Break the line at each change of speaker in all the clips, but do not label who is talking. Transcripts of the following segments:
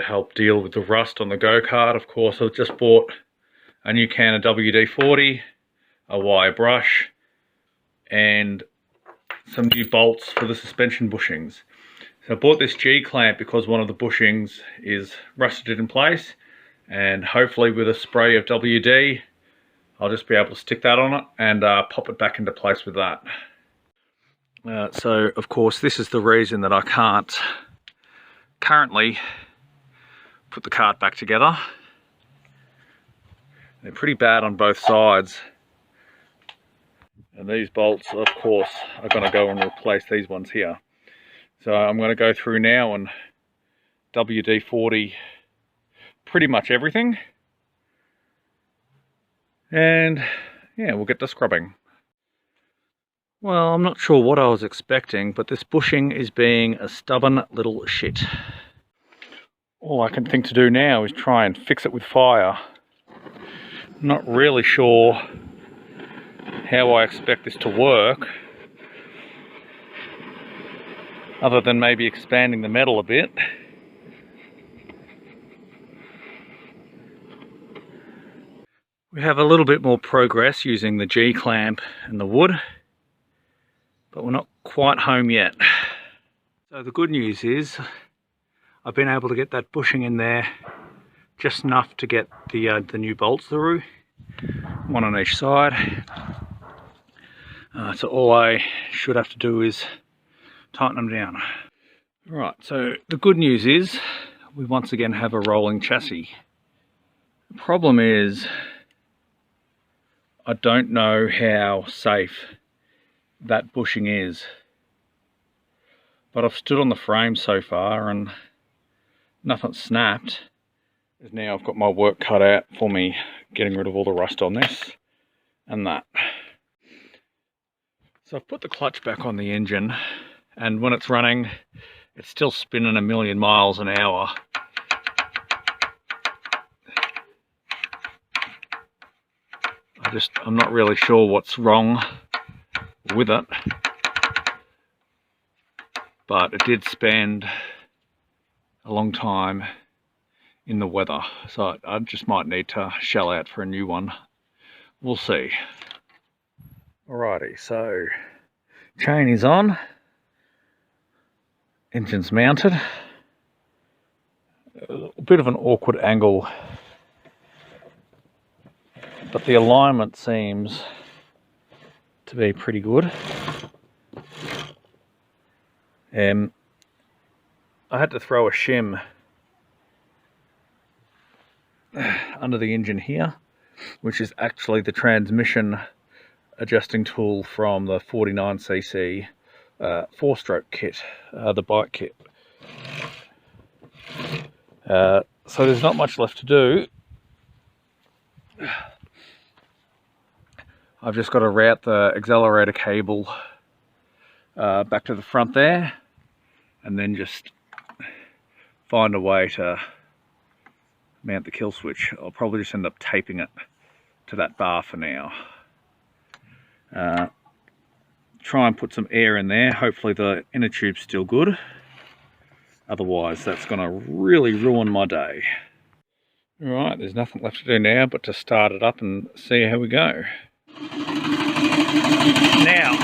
help deal with the rust on the Go Kart. Of course, I've just bought a new can of WD-40, a wire brush, and some new bolts for the suspension bushings. So I bought this G-clamp because one of the bushings is rusted in place, and hopefully with a spray of WD, I'll just be able to stick that on it and pop it back into place with that. So of course this is the reason that I can't currently put the cart back together. They're pretty bad on both sides. And these bolts, of course, are going to go and replace these ones here. So I'm going to go through now and WD-40 pretty much everything. And yeah, we'll get to scrubbing. Well, I'm not sure what I was expecting, but this bushing is being a stubborn little shit. All I can think to do now is try and fix it with fire. I'm not really sure how I expect this to work, other than maybe expanding the metal a bit. We have a little bit more progress using the G-clamp and the wood, but we're not quite home yet. So the good news is I've been able to get that bushing in there just enough to get the new bolts through, one on each side. So all I should have to do is tighten them down. Right, so the good news is we once again have a rolling chassis. The problem is I don't know how safe that bushing is, but I've stood on the frame so far and nothing snapped. Now I've got my work cut out for me getting rid of all the rust on this and that. So I've put the clutch back on the engine, and when it's running it's still spinning a million miles an hour. I'm not really sure what's wrong with it, but it did spend a long time in the weather, so I just might need to shell out for a new one. We'll see. Alrighty, so chain is on, engine's mounted. A bit of an awkward angle, but the alignment seems to be pretty good. I had to throw a shim under the engine here, which is actually the transmission adjusting tool from the 49cc 4-stroke kit, the bike kit. So there's not much left to do. I've just got to route the accelerator cable back to the front there, and then just find a way to mount the kill switch. I'll probably just end up taping it to that bar for now. Try and put some air in there. Hopefully the inner tube's still good. Otherwise that's going to really ruin my day. Alright, there's nothing left to do now but to start it up and see how we go. Now,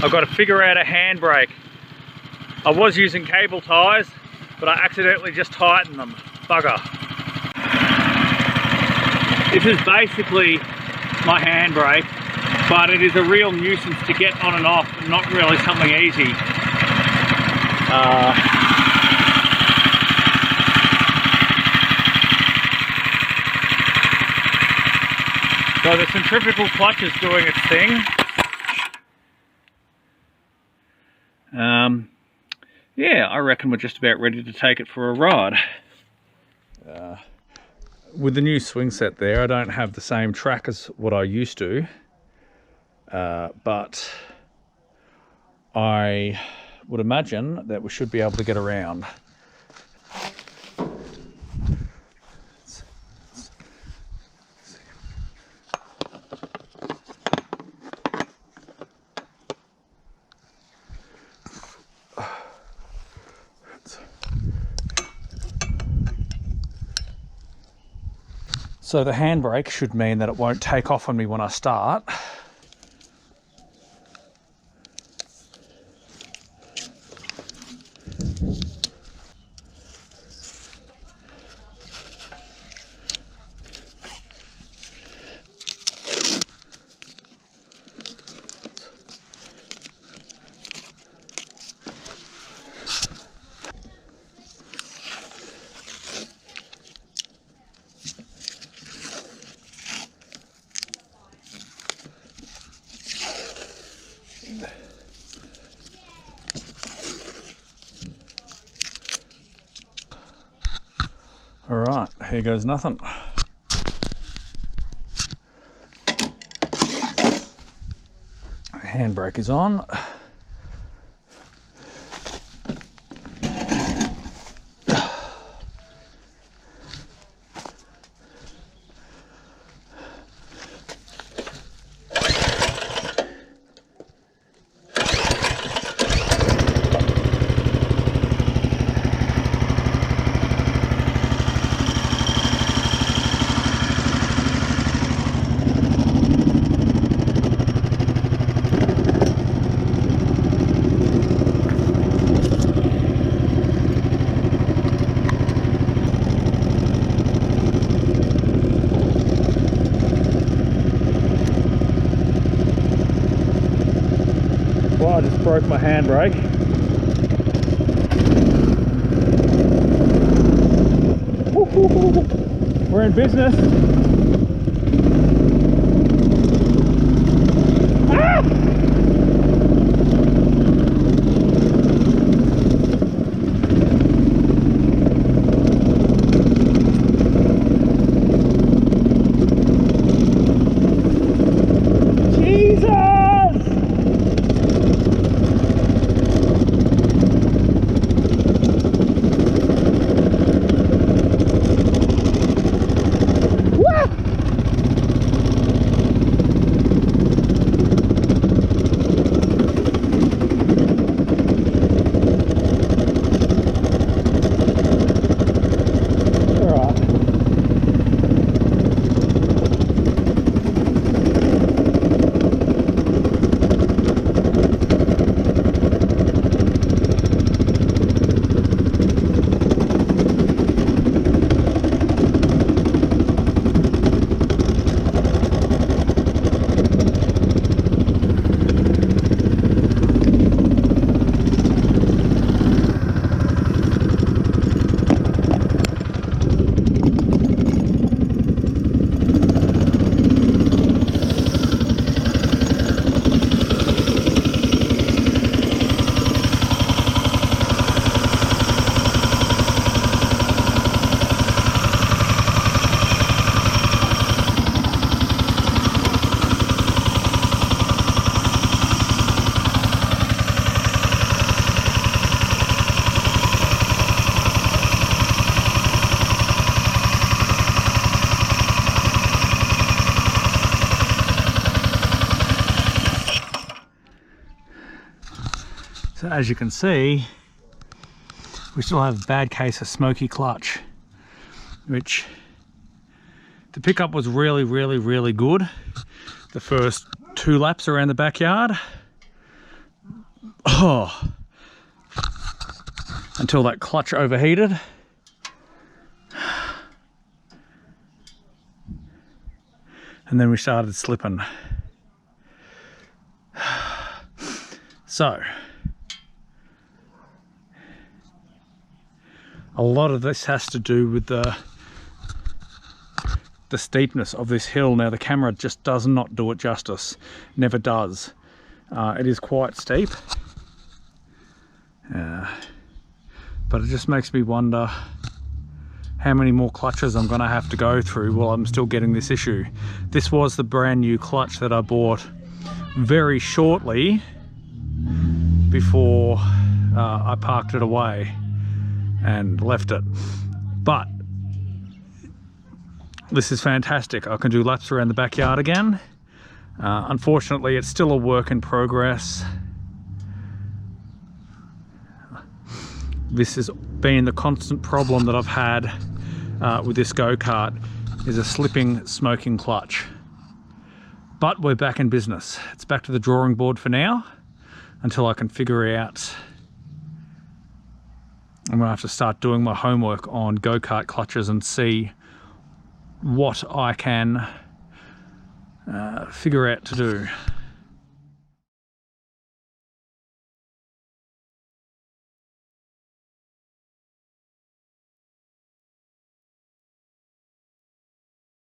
I've got to figure out a handbrake. I was using cable ties, but I accidentally just tightened them. Bugger. This is basically my handbrake, but it is a real nuisance to get on and off, and not really something easy. So the centrifugal clutch is doing its thing. Yeah, I reckon we're just about ready to take it for a ride. With the new swing set there, I don't have the same track as what I used to, but I would imagine that we should be able to get around. So the handbrake should mean that it won't take off on me when I start. All right, here goes nothing. Handbrake is on. Well, I just broke my handbrake. We're in business. Ah! So as you can see, we still have a bad case of smoky clutch, which the pickup was really good the first 2 laps around the backyard. Oh, until that clutch overheated. And then we started slipping. So a lot of this has to do with the steepness of this hill. Now the camera just does not do it justice, never does. It is quite steep, but it just makes me wonder how many more clutches I'm gonna have to go through while I'm still getting this issue. This was the brand new clutch that I bought very shortly before I parked it away and left it. But this is fantastic. I can do laps around the backyard again. Unfortunately, it's still a work in progress. This has been the constant problem that I've had with this go-kart. is a slipping, smoking clutch. But we're back in business. It's back to the drawing board for now, until I can figure out. I'm gonna have to start doing my homework on Go Kart clutches and see what I can figure out to do.